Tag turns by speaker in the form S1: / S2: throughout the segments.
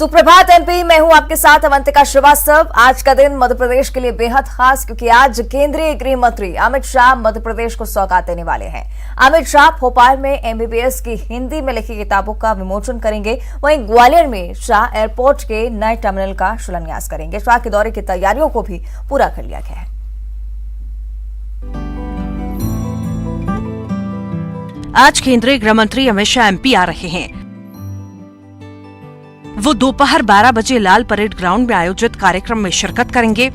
S1: सुप्रभात एमपी, मैं हूं आपके साथ अवंतिका श्रीवास्तव। आज का दिन मध्य प्रदेश के लिए बेहद खास, क्योंकि आज केंद्रीय गृह मंत्री अमित शाह मध्य प्रदेश को सौगात देने वाले हैं। अमित शाह भोपाल में एमबीबीएस की हिंदी में लिखी किताबों का विमोचन करेंगे। वहीं ग्वालियर में शाह एयरपोर्ट के नए टर्मिनल का शिलान्यास करेंगे। शाह के दौरे की तैयारियों को भी पूरा कर लिया गया है।
S2: आज केंद्रीय गृह मंत्री अमित शाह एमपी आ रहे हैं। वो दोपहर 12 बजे लाल परेड ग्राउंड में आयोजित कार्यक्रम में शिरकत करेंगे।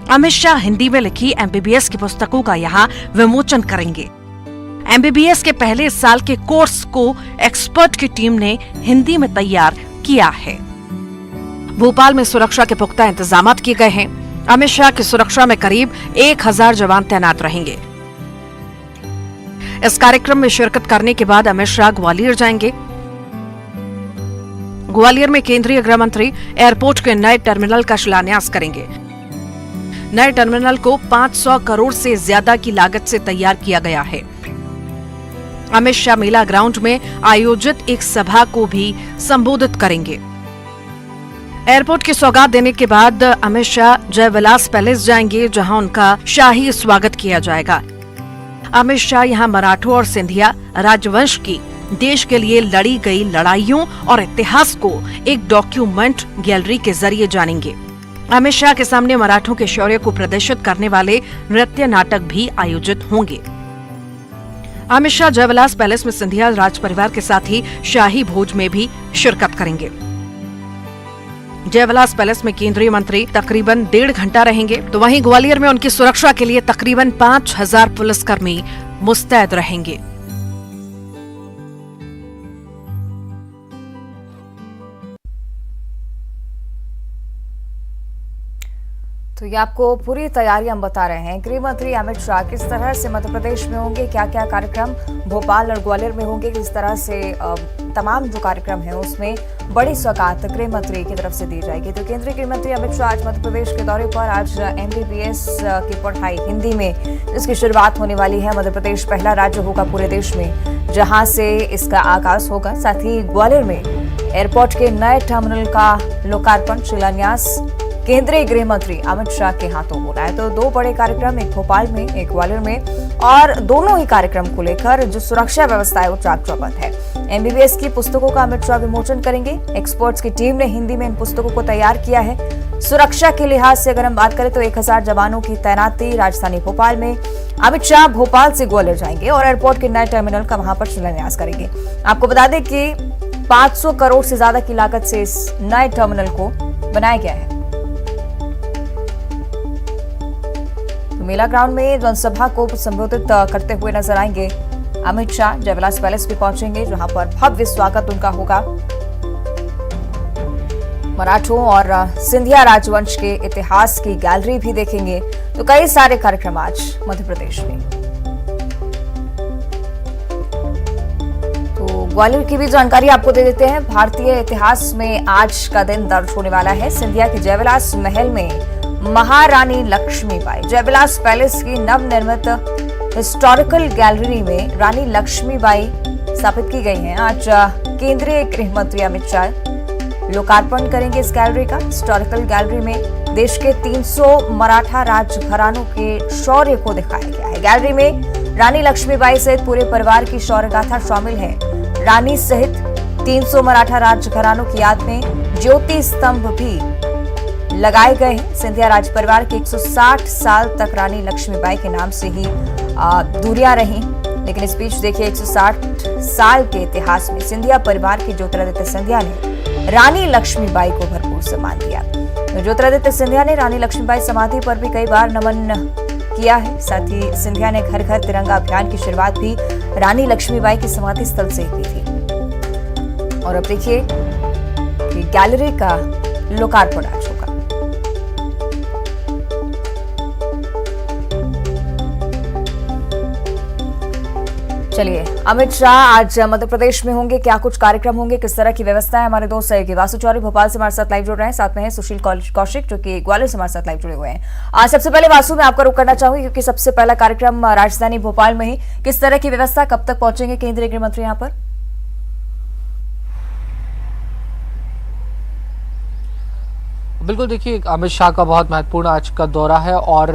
S2: अमित शाह हिंदी में लिखी एमबीबीएस की पुस्तकों का यहाँ विमोचन करेंगे। एमबीबीएस के पहले साल के कोर्स को एक्सपर्ट की टीम ने हिंदी में तैयार किया है। भोपाल में सुरक्षा के पुख्ता इंतजाम किए गए हैं। अमित शाह की सुरक्षा में करीब 1000 जवान तैनात रहेंगे। इस कार्यक्रम में शिरकत करने के बाद अमित शाह ग्वालियर जाएंगे। ग्वालियर में केंद्रीय गृह मंत्री एयरपोर्ट के नए टर्मिनल का शिलान्यास करेंगे। नए टर्मिनल को 500 करोड़ से ज्यादा की लागत से तैयार किया गया है। अमित शाह मेला ग्राउंड में आयोजित एक सभा को भी संबोधित करेंगे। एयरपोर्ट की सौगात देने के बाद अमित शाह जयविलास पैलेस जाएंगे, जहां उनका शाही स्वागत किया जाएगा। अमित शाह यहां मराठों और सिंधिया राजवंश की देश के लिए लड़ी गई लड़ाइयों और इतिहास को एक डॉक्यूमेंट गैलरी के जरिए जानेंगे। अमित शाह के सामने मराठों के शौर्य को प्रदर्शित करने वाले नृत्य नाटक भी आयोजित होंगे। अमित शाह जयविलास पैलेस में सिंधिया राज परिवार के साथ ही शाही भोज में भी शिरकत करेंगे। जयविलास पैलेस में केंद्रीय मंत्री तकरीबन 1.5 घंटा रहेंगे, तो वहीं ग्वालियर में उनकी सुरक्षा के लिए तकरीबन 5000 पुलिसकर्मी मुस्तैद रहेंगे।
S1: तो ये आपको पूरी तैयारी हम बता रहे हैं। गृह मंत्री अमित शाह किस तरह से मध्य प्रदेश में होंगे, क्या क्या कार्यक्रम भोपाल और ग्वालियर में होंगे, किस तरह से तमाम जो कार्यक्रम है उसमें बड़ी सौगात गृह मंत्री की तरफ से दी जाएगी। तो केंद्रीय गृह मंत्री अमित शाह आज मध्य प्रदेश के दौरे पर। आज एमबीबीएस की पढ़ाई हिंदी में जिसकी शुरुआत होने वाली है। मध्य प्रदेश पहला राज्य होगा पूरे देश में जहां से इसका आगाज होगा। साथ ही ग्वालियर में एयरपोर्ट के नए टर्मिनल का लोकार्पण शिलान्यास केंद्रीय गृह मंत्री अमित शाह के हाथों हो रहा है। तो 2 बड़े कार्यक्रम, एक भोपाल में एक ग्वालियर में, और दोनों ही कार्यक्रम को लेकर जो सुरक्षा व्यवस्था है वो चाक चौबंद है। एमबीबीएस की पुस्तकों का अमित शाह विमोचन करेंगे। एक्सपर्ट्स की टीम ने हिंदी में इन पुस्तकों को तैयार किया है। सुरक्षा के लिहाज से अगर हम बात करें तो 1000 जवानों की तैनाती राजधानी भोपाल में। अमित शाह भोपाल से ग्वालियर जाएंगे और एयरपोर्ट के नए टर्मिनल का वहां पर शिलान्यास करेंगे। आपको बता दें कि 500 करोड़ से ज्यादा की लागत से इस नए टर्मिनल को बनाया गया है। मेला ग्राउंड में जनसभा को संबोधित करते हुए नजर आएंगे अमित शाह। जयविलास पैलेस भी पहुंचेंगे, जहां पर भव्य स्वागत उनका होगा। मराठों और सिंधिया राजवंश के इतिहास की गैलरी भी देखेंगे। तो कई सारे कार्यक्रम आज मध्य प्रदेश में। तो ग्वालियर की भी जानकारी आपको दे देते हैं। भारतीय इतिहास में आज का दिन दर्ज होने वाला है। सिंधिया के जयविलास महल में महारानी लक्ष्मीबाई, जयविलास पैलेस की नवनिर्मित हिस्टोरिकल गैलरी में रानी लक्ष्मीबाई स्थापित की गई हैं। आज केंद्रीय गृह मंत्री अमित शाह लोकार्पण करेंगे इस गैलरी का। हिस्टोरिकल गैलरी में देश के 300 मराठा राजघरानों के शौर्य को दिखाया गया है। गैलरी में रानी लक्ष्मीबाई सहित पूरे परिवार की शौर्य गाथा शामिल है। रानी सहित 300 मराठा राजघरानों की याद में ज्योति स्तंभ भी लगाए गए हैं। सिंधिया राज परिवार के 160 साल तक रानी लक्ष्मीबाई के नाम से ही दूरियां रही, लेकिन इस बीच देखिए 160 साल के इतिहास में सिंधिया परिवार के ज्योतिरादित्य सिंधिया ने रानी लक्ष्मीबाई को भरपूर सम्मान दिया। तो ज्योतिरादित्य सिंधिया ने रानी लक्ष्मीबाई समाधि पर भी कई बार नमन किया है। साथ ही सिंधिया ने घर घर तिरंगा अभियान की शुरुआत भी रानी लक्ष्मीबाई की समाधि स्थल से की थी। और अब देखिए गैलरी का लोकार्पण आज होगा। चलिए, अमित शाह आज मध्य प्रदेश में होंगे, क्या कुछ कार्यक्रम होंगे, किस तरह की व्यवस्था है। हमारे दोस्त सहयोगी वासु चौधरी भोपाल से हमारे साथ लाइव जुड़ रहे हैं। साथ में है सुशील कौशिक जो कि ग्वालियर से हमारे साथ लाइव जुड़े हुए हैं। आज सबसे पहले वासु मैं आपका रुख करना चाहूंगी, क्योंकि सबसे पहला कार्यक्रम राजधानी भोपाल में ही। किस तरह की व्यवस्था, कब तक पहुंचेंगे केंद्रीय गृह मंत्री यहाँ पर?
S3: बिल्कुल, देखिए अमित शाह का बहुत महत्वपूर्ण आज का दौरा है और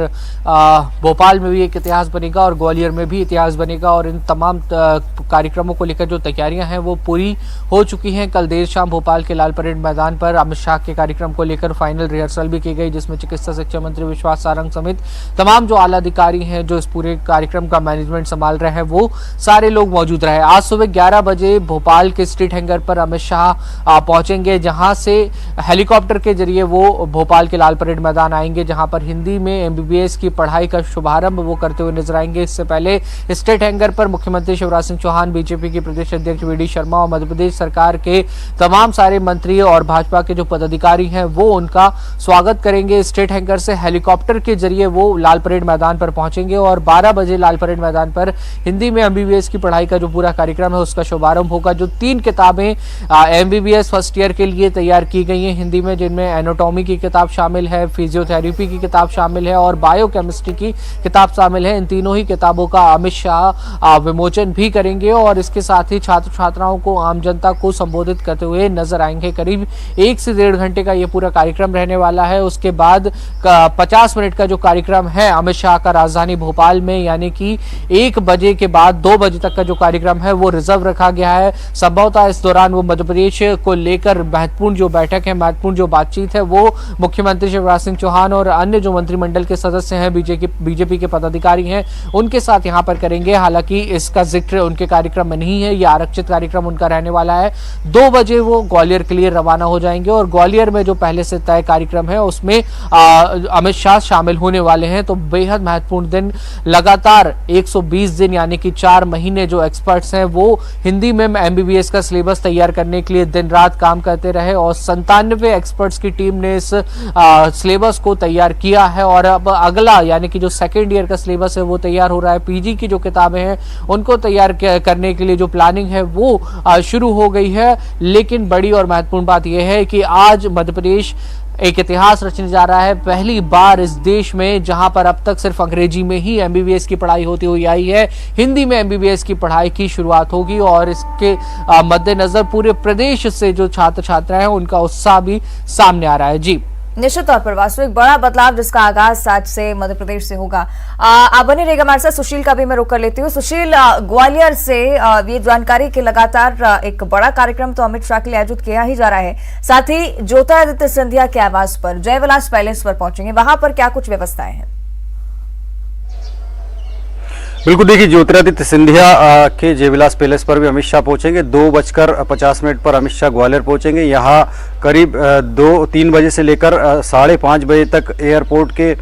S3: भोपाल में भी एक इतिहास बनेगा और ग्वालियर में भी इतिहास बनेगा और इन तमाम कार्यक्रमों को लेकर जो तैयारियां हैं वो पूरी हो चुकी हैं। कल देर शाम भोपाल के लाल परेड मैदान पर अमित शाह के कार्यक्रम को लेकर फाइनल रिहर्सल भी की गई, जिसमें चिकित्सा शिक्षा मंत्री विश्वास सारंग समेत तमाम जो आला अधिकारी हैं जो इस पूरे कार्यक्रम का मैनेजमेंट संभाल रहे हैं वो सारे लोग मौजूद रहे। आज सुबह 11 बजे भोपाल के स्ट्रीट हैंगर पर अमित शाह पहुंचेंगे, जहां से हेलीकॉप्टर के जरिए वो भोपाल के लाल परेड मैदान आएंगे, जहां पर हिंदी में एमबीबीएस की पढ़ाई का शुभारंभ वो करते हुए नजर आएंगे। इससे पहले स्ट्रीट हैंगर पर मुख्यमंत्री शिवराज सिंह चौहान, बीजेपी के प्रदेश अध्यक्ष वी.डी. शर्मा और मध्य प्रदेश सरकार के तमाम सारे मंत्री और भाजपा के जो पदाधिकारी हैं वो उनका स्वागत करेंगे। स्ट्रीट हैंगर से हेलीकॉप्टर के जरिए वो लाल परेड मैदान पर पहुंचेंगे और 12 बजे लाल परेड मैदान पर हिंदी में एमबीबीएस की पढ़ाई का जो पूरा कार्यक्रम है उसका शुभारंभ होगा। जो 3 किताबें एमबीबीएस फर्स्ट ईयर के लिए तैयार की गई हैं हिंदी में, जिनमें एनाटॉमी की किताब शामिल है, फिजियोथेरेपी की किताब शामिल है और बायोकेमिस्ट्री की किताब शामिल है। इन तीनों ही किताबों का अमित शाह विमोचन भी करेंगे और इसके साथ ही छात्र छात्राओं को, आम जनता को संबोधित करते हुए नजर आएंगे। करीब 1 से 1.5 घंटे का ये पूरा कार्यक्रम रहने वाला है। उसके बाद 50 मिनट का जो कार्यक्रम है अमित शाह का राजधानी भोपाल में, यानी कि 1 बजे के बाद 2 बजे तक का जो कार्यक्रम है वो रिजर्व रखा गया है। संभवतः इस दौरान वो मध्य प्रदेश को लेकर महत्वपूर्ण जो बैठक है, महत्वपूर्ण जो बातचीत है वो मुख्यमंत्री शिवराज सिंह चौहान और अन्य जो मंत्रिमंडल के सदस्य हैं, बीजेपी के पदाधिकारी हैं, उनके साथ यहां पर करेंगे। हालांकि इसका जिक्र उनके कार्यक्रम में नहीं है, यह आरक्षित कार्यक्रम उनका रहने वाला है। 2 बजे वो ग्वालियर के लिए रवाना हो जाएंगे और ग्वालियर में जो पहले से तय कार्यक्रम है उसमें अमित शाह शामिल होने वाले हैं। तो बेहद महत्वपूर्ण दिन, लगातार 120 दिन यानी कि 4 महीने जो एक्सपर्ट्स हैं वो हिंदी में एमबीबीएस का सिलेबस तैयार करने के लिए दिन रात काम करते रहे और 97 एक्सपर्ट्स की टीम ने इस सिलेबस को तैयार किया है और अब अगला यानी कि जो सेकेंड ईयर का सिलेबस है वो तैयार हो रहा है। पीजी की जो किताबें हैं उनको तैयार करने के लिए जो प्लानिंग है वो शुरू हो गई है। लेकिन बड़ी और महत्वपूर्ण बात यह है कि आज मध्य प्रदेश एक इतिहास रचने जा रहा है। पहली बार इस देश में जहां पर अब तक सिर्फ अंग्रेजी में ही एमबीबीएस की पढ़ाई होती हुई आई है, हिंदी में एमबीबीएस की पढ़ाई की शुरुआत होगी और इसके मद्देनजर पूरे प्रदेश से जो छात्र छात्राएं हैं उनका उत्साह भी सामने आ रहा है। जी,
S1: निश्चित तौर पर वास्तविक बड़ा बदलाव जिसका आगाज आज से मध्य प्रदेश से होगा। आप बने रहिएगा हमारे साथ। सुशील का भी मैं रुक कर लेती हूँ। सुशील, ग्वालियर से ये जानकारी कि लगातार एक बड़ा कार्यक्रम तो अमित शाह के लिए आयोजित किया ही जा रहा है, साथ ही ज्योतिरादित्य सिंधिया के आवास पर जयविलास पैलेस पर पहुंचेंगे, वहां पर क्या कुछ व्यवस्थाएं हैं?
S4: बिल्कुल, देखिए ज्योतिरादित्य सिंधिया के जयविलास पैलेस पर भी अमित शाह पहुंचेंगे। 2:50 पर अमित शाह ग्वालियर पहुंचेंगे। यहाँ करीब 2-3 बजे से लेकर 5:30 बजे तक एयरपोर्ट के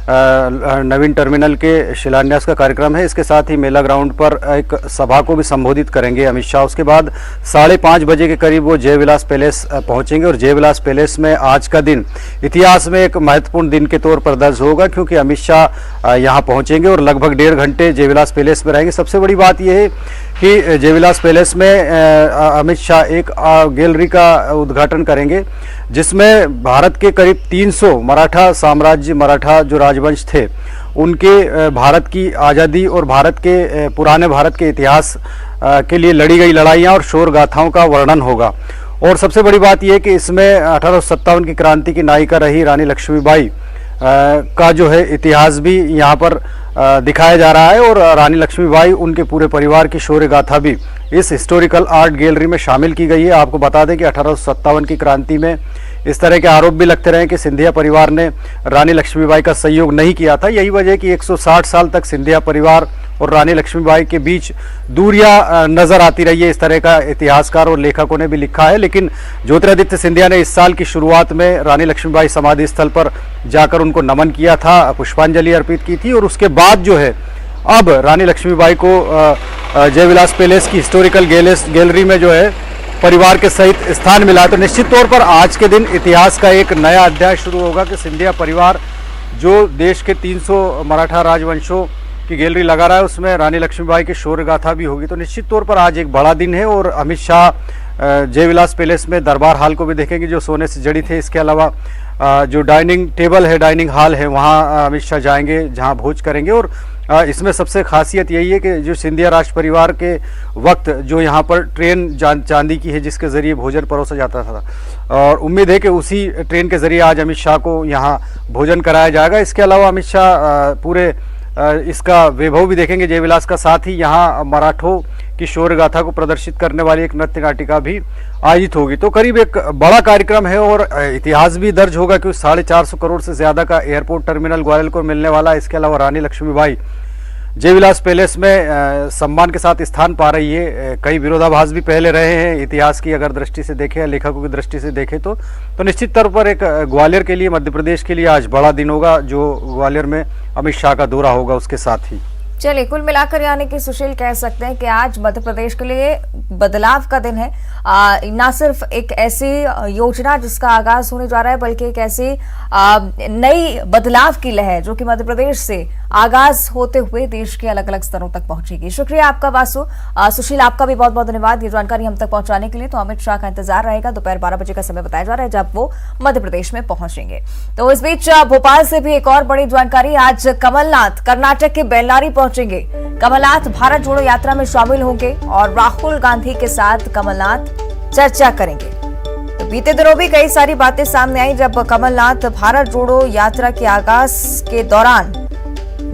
S4: नवीन टर्मिनल के शिलान्यास का कार्यक्रम है। इसके साथ ही मेला ग्राउंड पर एक सभा को भी संबोधित करेंगे अमित शाह। उसके बाद 5:30 बजे के करीब वो जयविलास पैलेस पहुंचेंगे और जयविलास पैलेस में आज का दिन इतिहास में एक महत्वपूर्ण दिन के तौर पर दर्ज होगा, क्योंकि अमित शाह यहां पहुंचेंगे और लगभग 1.5 घंटे जयविलास पैलेस में रहेंगे। सबसे बड़ी बात यह है कि जयविलास पैलेस में अमित शाह एक गैलरी का उद्घाटन करेंगे, जिसमें भारत के करीब 300 मराठा साम्राज्य, मराठा जो राजवंश थे, उनके भारत की आज़ादी और भारत के पुराने भारत के इतिहास के लिए लड़ी गई लड़ाइयाँ और शौर्य गाथाओं का वर्णन होगा। और सबसे बड़ी बात यह कि इसमें 1857 की क्रांति की नायिका रही रानी लक्ष्मीबाई का जो है इतिहास भी यहाँ पर दिखाया जा रहा है और रानी लक्ष्मीबाई, उनके पूरे परिवार की शौर्य गाथा भी इस हिस्टोरिकल आर्ट गैलरी में शामिल की गई है। आपको बता दें कि 1857 की क्रांति में इस तरह के आरोप भी लगते रहे कि सिंधिया परिवार ने रानी लक्ष्मीबाई का सहयोग नहीं किया था। यही वजह कि 160 साल तक सिंधिया परिवार और रानी लक्ष्मीबाई के बीच दूरियां नजर आती रही है। इस तरह का इतिहासकार और लेखकों ने भी लिखा है। लेकिन ज्योतिरादित्य सिंधिया ने इस साल की शुरुआत में रानी लक्ष्मीबाई समाधि स्थल पर जाकर उनको नमन किया था, पुष्पांजलि अर्पित की थी और उसके बाद जो है अब रानी लक्ष्मीबाई को जयविलास पैलेस की हिस्टोरिकल गैलरी में जो है परिवार के सहित स्थान मिला है। तो निश्चित तौर पर आज के दिन इतिहास का एक नया अध्याय शुरू होगा कि सिंधिया परिवार जो देश के 300 मराठा राजवंशों की गैलरी लगा रहा है, उसमें रानी लक्ष्मीबाई की शौर्य गाथा भी होगी। तो निश्चित तौर पर आज एक बड़ा दिन है और अमित शाह जयविलास पैलेस में दरबार हाल को भी देखेंगे जो सोने से जड़ी थे। इसके अलावा जो डाइनिंग टेबल है, डाइनिंग हॉल है, वहाँ अमित शाह जाएंगे जहाँ भोज करेंगे और इसमें सबसे खासियत यही है कि जो सिंधिया राष्ट्र परिवार के वक्त जो यहाँ पर ट्रेन चांदी की है जिसके ज़रिए भोजन परोसा जाता था, और उम्मीद है कि उसी ट्रेन के ज़रिए आज अमित शाह को यहाँ भोजन कराया जाएगा। इसके अलावा अमित शाह पूरे इसका वैभव भी देखेंगे जय विलास का, साथ ही यहाँ मराठों की शौर्य गाथा को प्रदर्शित करने वाली एक नृत्य नाटिका भी आयोजित होगी। तो करीब एक बड़ा कार्यक्रम है और इतिहास भी दर्ज होगा कि 450 करोड़ से ज़्यादा का एयरपोर्ट टर्मिनल ग्वालियर को मिलने वाला है। इसके अलावा रानी लक्ष्मीबाई जय विलास पैलेस में सम्मान के साथ स्थान पा रही है। कई विरोधाभास भी पहले रहे हैं इतिहास की अगर दृष्टि से देखें, लेखकों की दृष्टि से देखें तो निश्चित तौर पर एक ग्वालियर के लिए, मध्य प्रदेश के लिए आज बड़ा दिन होगा जो ग्वालियर में अमित शाह का दौरा होगा उसके साथ ही।
S1: चलिए, कुल मिलाकर यानी कि सुशील कह सकते हैं कि आज मध्य प्रदेश के लिए बदलाव का दिन है। ना सिर्फ एक ऐसी योजना जिसका आगाज होने जा रहा है, बल्कि एक ऐसी नई बदलाव की लहर जो कि मध्य प्रदेश से आगाज होते हुए देश के अलग अलग स्तरों तक पहुंचेगी। शुक्रिया आपका वासु। सुशील, आपका भी बहुत बहुत धन्यवाद ये जानकारी हम तक पहुंचाने के लिए। तो अमित शाह का इंतजार रहेगा, दोपहर 12 बजे का समय बताया जा रहा है जब वो मध्य प्रदेश में पहुंचेंगे। तो इस बीच भोपाल से भी एक और बड़ी जानकारी, आज कमलनाथ कर्नाटक के बेल्लारी पहुंचेंगे। कमलनाथ भारत जोड़ो यात्रा में शामिल होंगे और राहुल गांधी के साथ कमलनाथ चर्चा करेंगे। तो बीते दिनों भी कई सारी बातें सामने आई जब कमलनाथ भारत जोड़ो यात्रा के आगाज के दौरान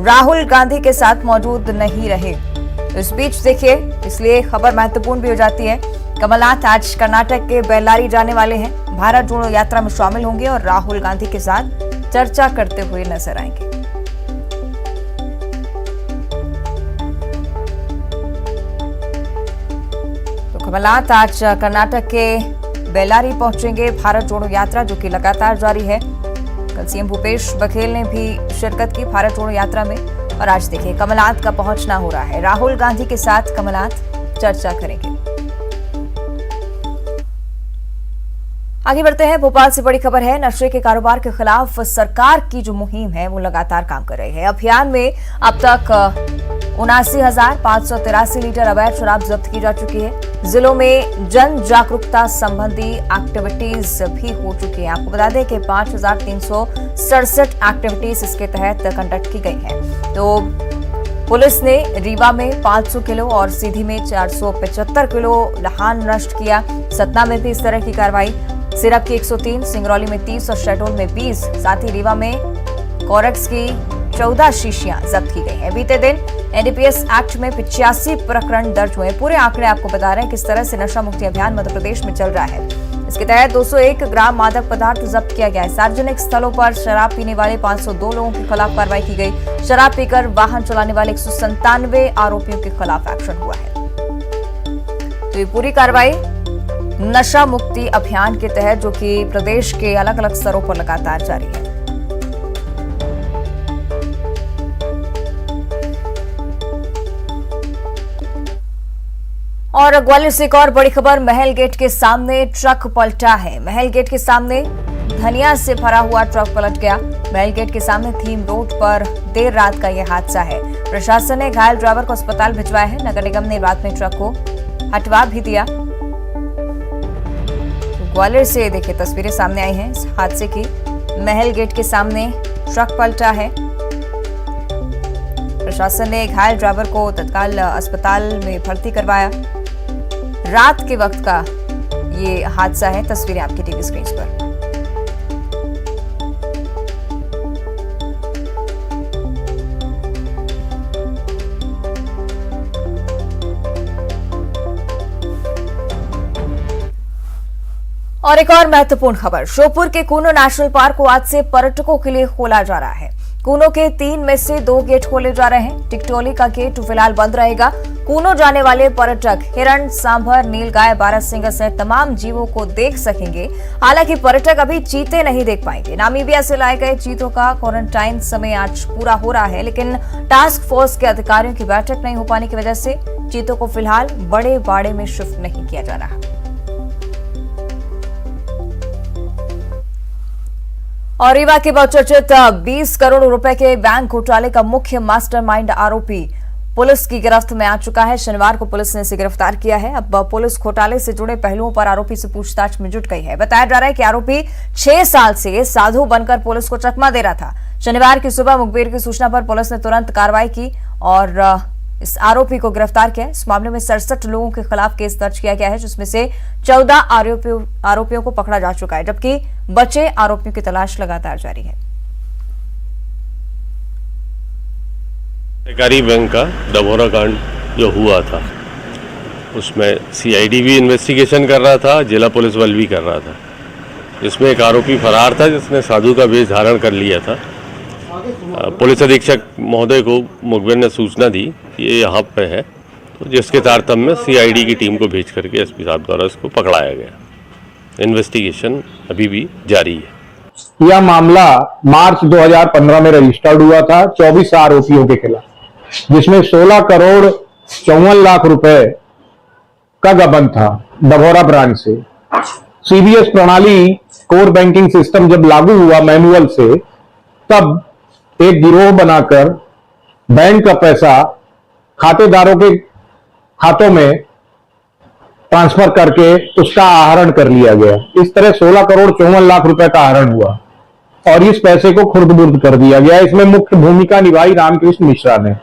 S1: राहुल गांधी के साथ मौजूद नहीं रहे। तो इस बीच देखिए, इसलिए खबर महत्वपूर्ण भी हो जाती है। कमलनाथ आज कर्नाटक के बेल्लारी जाने वाले हैं, भारत जोड़ो यात्रा में शामिल होंगे और राहुल गांधी के साथ चर्चा करते हुए नजर आएंगे। कमलनाथ आज कर्नाटक के बेल्लारी पहुंचेंगे। भारत जोड़ो यात्रा जो कि लगातार जारी है, कल सीएम भूपेश बघेल ने भी शिरकत की भारत जोड़ो यात्रा में, और आज देखिए कमलनाथ का पहुंचना हो रहा है। राहुल गांधी के साथ कमलनाथ चर्चा करेंगे। आगे बढ़ते हैं, भोपाल से बड़ी खबर है। नशे के कारोबार के खिलाफ सरकार की जो मुहिम है वो लगातार काम कर रही है। अभियान में अब तक 79,583 लीटर अवैध शराब जब्त की जा चुकी है। जिलों में जन जागरूकता संबंधी एक्टिविटीज भी हो चुकी है। आपको बता दें कि 5,367 एक्टिविटीज इसके तहत कंडक्ट की गई है। तो पुलिस ने रीवा में 500 किलो और सीधी में 475 किलो लहान नष्ट किया। सतना में भी इस तरह की कार्रवाई, सिरप की 103, सिंगरौली में 30 और शहडोल में 20, साथ ही रीवा में कोरेक्स की 14 शीशियां जब्त की गई हैं। बीते दिन एनडीपीएस एक्ट में 85 प्रकरण दर्ज हुए। पूरे आंकड़े आपको बता रहे हैं किस तरह से नशा मुक्ति अभियान मध्य प्रदेश में चल रहा है। इसके तहत 201 ग्राम मादक पदार्थ जब्त किया गया है। सार्वजनिक स्थलों पर शराब पीने वाले 502 लोगों के खिलाफ कार्रवाई की गई। शराब पीकर वाहन चलाने वाले 197 आरोपियों के खिलाफ एक्शन हुआ है। तो ये पूरी कार्रवाई नशा मुक्ति अभियान के तहत जो कि प्रदेश के अलग अलग स्तरों पर लगातार जारी है। और ग्वालियर से एक और बड़ी खबर, महल गेट के सामने ट्रक पलटा है। महल गेट के सामने धनिया से भरा हुआ ट्रक पलट गया। महल गेट के सामने थीम रोड पर देर रात का यह हादसा है। प्रशासन ने घायल ड्राइवर को अस्पताल भिजवाया है। नगर निगम ने रात में ट्रक को हटवा भी दिया। ग्वालियर से देखिए तस्वीरें सामने आई हैं इस हादसे की। महल गेट के सामने ट्रक पलटा है। प्रशासन ने घायल ड्राइवर को तत्काल अस्पताल में भर्ती करवाया। रात के वक्त का ये हादसा है, तस्वीरें आपकी टीवी स्क्रीन पर। और एक और महत्वपूर्ण खबर, श्योपुर के कूनो नेशनल पार्क को आज से पर्यटकों के लिए खोला जा रहा है। कूनो के 3 में से 2 गेट खोले जा रहे हैं। टिकटोली का गेट फिलहाल बंद रहेगा। कूनो जाने वाले पर्यटक हिरण, सांभर, नीलगाय, बारहसिंगा सहित तमाम जीवों को देख सकेंगे। हालांकि पर्यटक अभी चीते नहीं देख पाएंगे। नामीबिया से लाए गए चीतों का क्वारंटाइन समय आज पूरा हो रहा है, लेकिन टास्क फोर्स के अधिकारियों की बैठक नहीं हो पाने की वजह से चीतों को फिलहाल बड़े बाड़े में शिफ्ट नहीं किया जा रहा। और रीवा के बहुचर्चित 20 करोड़ रुपए के बैंक घोटाले का मुख्य मास्टरमाइंड आरोपी पुलिस की गिरफ्त में आ चुका है। शनिवार को पुलिस ने इसे गिरफ्तार किया है। अब पुलिस घोटाले से जुड़े पहलुओं पर आरोपी से पूछताछ में जुट गई है। बताया जा रहा है कि आरोपी 6 साल से साधु बनकर पुलिस को चकमा दे रहा था। शनिवार की सुबह मुखबिर की सूचना पर पुलिस ने तुरंत कार्रवाई की और इस आरोपी को गिरफ्तार किया। इस मामले में 67 लोगों के खिलाफ केस दर्ज किया गया है, जिसमें से 14 आरोपियों को पकड़ा जा चुका है, जबकि बचे आरोपियों की तलाश लगातार जारी है।
S5: सहकारी बैंक का डभौरा कांड जो हुआ था, उसमें सीआईडी भी इन्वेस्टिगेशन कर रहा था, जिला पुलिस बल भी कर रहा था। इसमें एक आरोपी फरार था जिसने साधु का वेश धारण कर लिया था। पुलिस अधीक्षक महोदय को मुखबिर ने सूचना दी कि ये यहाँ पे है, तो जिसके तारतम्य में सीआईडी की टीम को भेज करके एसपी साहब द्वारा इसको पकड़ाया गया। इन्वेस्टिगेशन अभी भी जारी है।
S6: यह मामला मार्च 2015 में रजिस्टर्ड हुआ था 24 आरोपियों के खिलाफ, जिसमें 16 करोड़ 54 लाख रुपए का गबन था डभौरा ब्रांच से। सीबीएस प्रणाली कोर बैंकिंग सिस्टम जब लागू हुआ मैनुअल से, तब एक गिरोह बनाकर बैंक का पैसा खातेदारों के खातों में ट्रांसफर करके उसका आहरण कर लिया गया। इस तरह 16 करोड़ 54 लाख रुपए का आहरण हुआ और इस पैसे को खुर्द-बुर्द कर दिया गया। इसमें मुख्य भूमिका निभाई रामकृष्ण मिश्रा ने।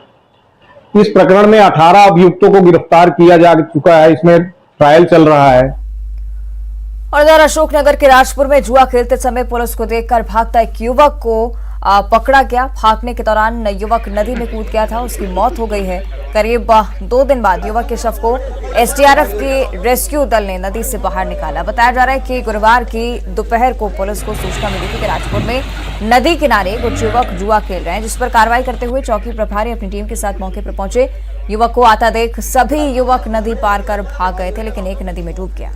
S6: इस प्रकरण में 18 अभियुक्तों को गिरफ्तार किया जा चुका है। इसमें ट्रायल चल रहा है।
S1: और इधर अशोकनगर के राजपुर में जुआ खेलते समय पुलिस को देखकर भागता एक युवक को पकड़ा गया। भागने के दौरान युवक नदी में कूद गया था, उसकी मौत हो गई है। करीब 2 दिन बाद युवक के शव को एसडीआरएफ के रेस्क्यू दल ने नदी से बाहर निकाला। बताया जा रहा है कि गुरुवार की दोपहर को पुलिस को सूचना मिली थी कि राजपुर में नदी किनारे कुछ युवक जुआ खेल रहे हैं, जिस पर कार्रवाई करते हुए चौकी प्रभारी अपनी टीम के साथ मौके पर पहुंचे। युवक को आता देख सभी युवक नदी पार कर भाग गए थे, लेकिन एक नदी में डूब गया।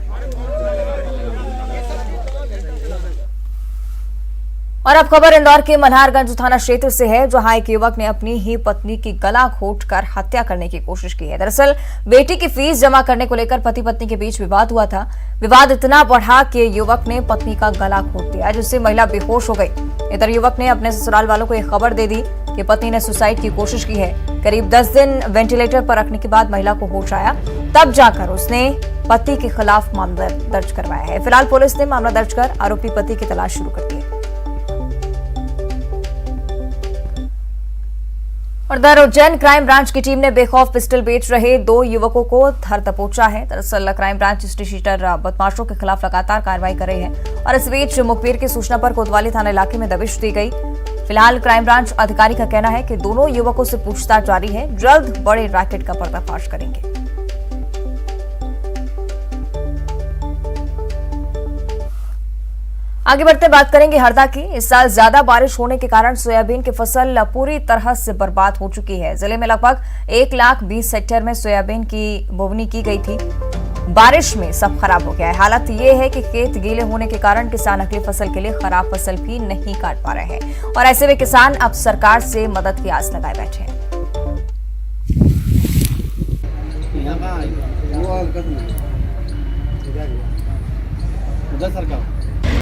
S1: और अब खबर इंदौर के मल्हारगंज थाना क्षेत्र से है, जहां एक युवक ने अपनी ही पत्नी की गला घोंटकर हत्या करने की कोशिश की है। दरअसल बेटी की फीस जमा करने को लेकर पति पत्नी के बीच विवाद हुआ था। विवाद इतना बढ़ा कि युवक ने पत्नी का गला घोंट दिया, जिससे महिला बेहोश हो गई। इधर युवक ने अपने ससुराल वालों को यह खबर दे दी कि पत्नी ने सुसाइड की कोशिश की है। करीब 10 दिन वेंटिलेटर पर रखने के बाद महिला को होश आया, तब जाकर उसने पति के खिलाफ मामला दर्ज करवाया है। फिलहाल पुलिस ने मामला दर्ज कर आरोपी पति की तलाश शुरू कर दी है। और इधर उज्जैन क्राइम ब्रांच की टीम ने बेखौफ पिस्टल बेच रहे 2 युवकों को धर दबोचा है। दरअसल क्राइम ब्रांच स्टेशन बदमाशों के खिलाफ लगातार कार्रवाई कर रही है और इस बीच मुखबिर की सूचना पर कोतवाली थाना इलाके में दबिश दी गई। फिलहाल क्राइम ब्रांच अधिकारी का कहना है कि दोनों युवकों से पूछताछ जारी है, जल्द बड़े रैकेट का पर्दाफाश करेंगे। आगे बढ़ते बात करेंगे हरदा की। इस साल ज्यादा बारिश होने के कारण सोयाबीन की फसल पूरी तरह से बर्बाद हो चुकी है। जिले में लगभग 1,20,000 हेक्टेयर में सोयाबीन की बोवनी की गई थी। बारिश में सब खराब हो गया है। हालत ये है कि खेत गीले होने के कारण किसान अगली फसल के लिए खराब फसल भी नहीं काट पा रहे हैं और ऐसे में किसान अब सरकार से मदद की आस लगाए बैठे हैं।